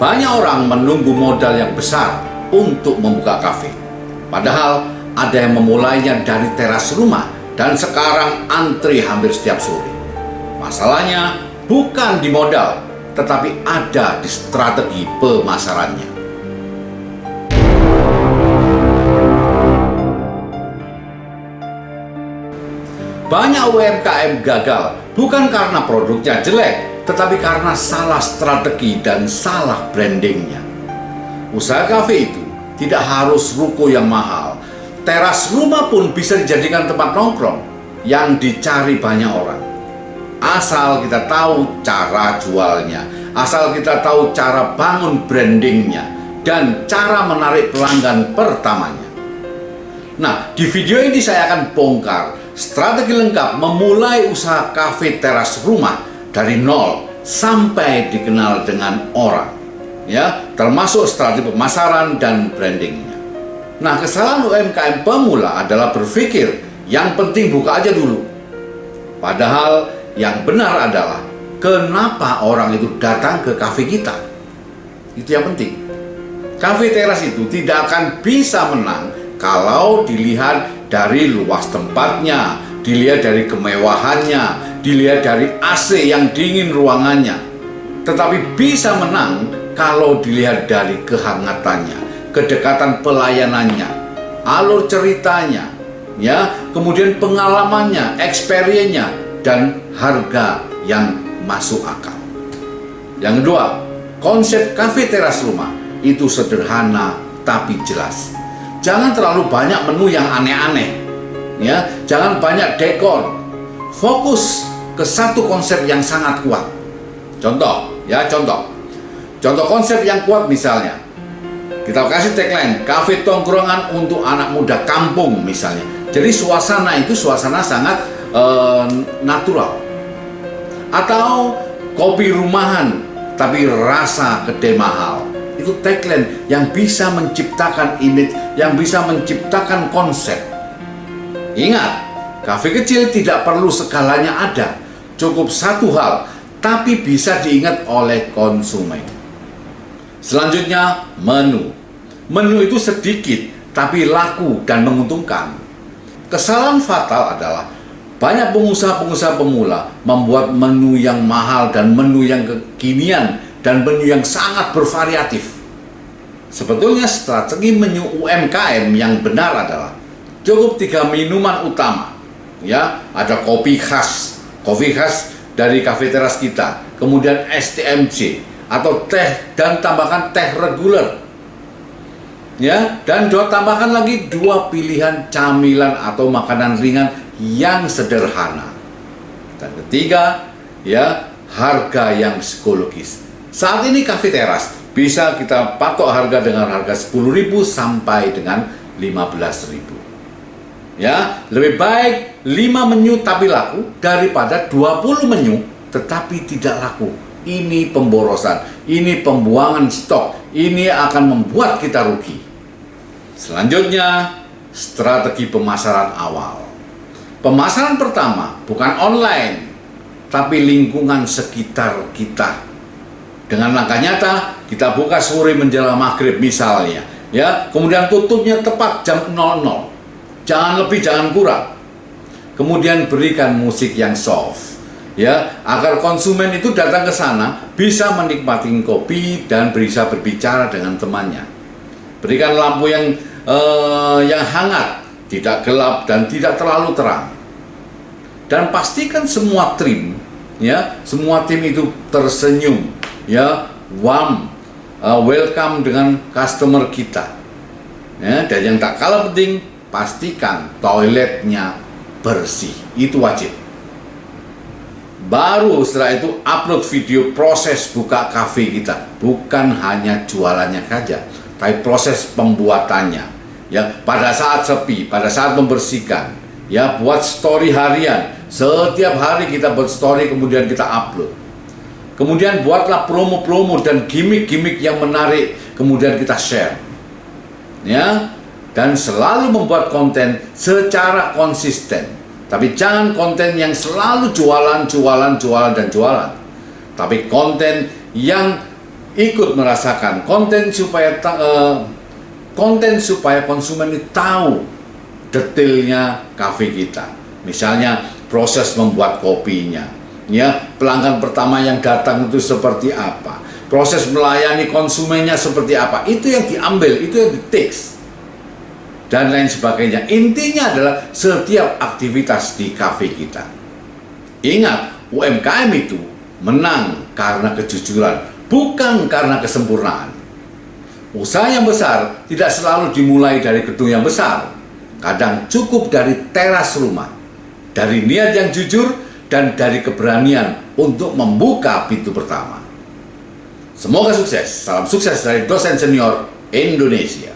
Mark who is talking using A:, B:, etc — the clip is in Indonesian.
A: Banyak orang menunggu modal yang besar untuk membuka kafe. Padahal ada yang memulainya dari teras rumah dan sekarang antri hampir setiap sore. Masalahnya bukan di modal, tetapi ada di strategi pemasarannya. Banyak UMKM gagal bukan karena produknya jelek, tetapi karena salah strategi dan salah brandingnya. Usaha kafe itu tidak harus ruko yang mahal. Teras rumah pun bisa dijadikan tempat nongkrong yang dicari banyak orang. Asal kita tahu cara jualnya, asal kita tahu cara bangun brandingnya, dan cara menarik pelanggan pertamanya. Nah, di video ini saya akan bongkar strategi lengkap memulai usaha kafe teras rumah dari nol sampai dikenal dengan orang, ya, termasuk strategi pemasaran dan brandingnya. Nah, kesalahan UMKM pemula adalah berpikir yang penting buka aja dulu. Padahal yang benar adalah kenapa orang itu datang ke kafe kita. Itu yang penting. Kafe teras itu tidak akan bisa menang kalau dilihat dari luas tempatnya, dilihat dari kemewahannya, dilihat dari AC yang dingin ruangannya. Tetapi bisa menang kalau dilihat dari kehangatannya, kedekatan pelayanannya, alur ceritanya, ya, kemudian pengalamannya, experience-nya, dan harga yang masuk akal. Yang kedua, konsep kafe teras rumah itu sederhana tapi jelas. Jangan terlalu banyak menu yang aneh-aneh, ya. Jangan banyak dekor. Fokus ke satu konsep yang sangat kuat. Contoh konsep yang kuat misalnya. Kita kasih tagline, kafe tongkrongan untuk anak muda kampung misalnya. Jadi suasana itu suasana sangat natural. Atau kopi rumahan tapi rasa gede mahal. Itu tagline yang bisa menciptakan image, yang bisa menciptakan konsep. Ingat, kafe kecil tidak perlu segalanya ada. Cukup satu hal, tapi bisa diingat oleh konsumen. Selanjutnya, menu. Menu itu sedikit, tapi laku dan menguntungkan. Kesalahan fatal adalah banyak pengusaha-pengusaha pemula membuat menu yang mahal dan menu yang kekinian dan menu yang sangat bervariatif. Sebetulnya strategi menu UMKM yang benar adalah cukup 3 minuman utama. Ya, ada kopi khas dari kafe teras kita, kemudian STMJ atau teh dan tambahkan teh reguler. Ya, dan tambahkan lagi 2 pilihan camilan atau makanan ringan yang sederhana. Dan ketiga, ya, harga yang psikologis. Saat ini kafe teras bisa kita patok harga dengan harga 10.000 sampai dengan 15.000. Ya, lebih baik 5 menu tapi laku daripada 20 menu tetapi tidak laku. Ini pemborosan, ini pembuangan stok, ini akan membuat kita rugi. Selanjutnya, strategi pemasaran awal. Pemasaran pertama bukan online, tapi lingkungan sekitar kita. Dengan langkah nyata, kita buka sore menjelang maghrib misalnya, ya, kemudian tutupnya tepat jam 00. Jangan lebih, jangan kurang. Kemudian berikan musik yang soft, ya, agar konsumen itu datang ke sana bisa menikmati kopi dan bisa berbicara dengan temannya. Berikan lampu yang hangat, tidak gelap dan tidak terlalu terang. Dan pastikan semua tim, ya, semua tim itu tersenyum, ya, warm, welcome dengan customer kita. Ya, dan yang tak kalah penting, pastikan toiletnya bersih, itu wajib. Baru setelah itu upload video proses buka kafe kita, bukan hanya jualannya saja, tapi proses pembuatannya. Ya, pada saat sepi, pada saat membersihkan, ya, buat story harian. Setiap hari kita buat story, kemudian kita upload. Kemudian buatlah promo-promo dan gimmick-gimmick yang menarik, kemudian kita share. Ya, dan selalu membuat konten secara konsisten. Tapi jangan konten yang selalu jualan. Tapi konten yang ikut merasakan konten supaya konsumen ini tahu detailnya kafe kita. Misalnya proses membuat kopinya, ya, pelanggan pertama yang datang itu seperti apa, proses melayani konsumennya seperti apa, itu yang diambil, itu yang di-tips dan lain sebagainya. Intinya adalah setiap aktivitas di kafe kita. Ingat, UMKM itu menang karena kejujuran, bukan karena kesempurnaan. Usaha yang besar tidak selalu dimulai dari gedung yang besar. Kadang cukup dari teras rumah, dari niat yang jujur, dan dari keberanian untuk membuka pintu pertama. Semoga sukses. Salam sukses dari Dosen Senior Indonesia.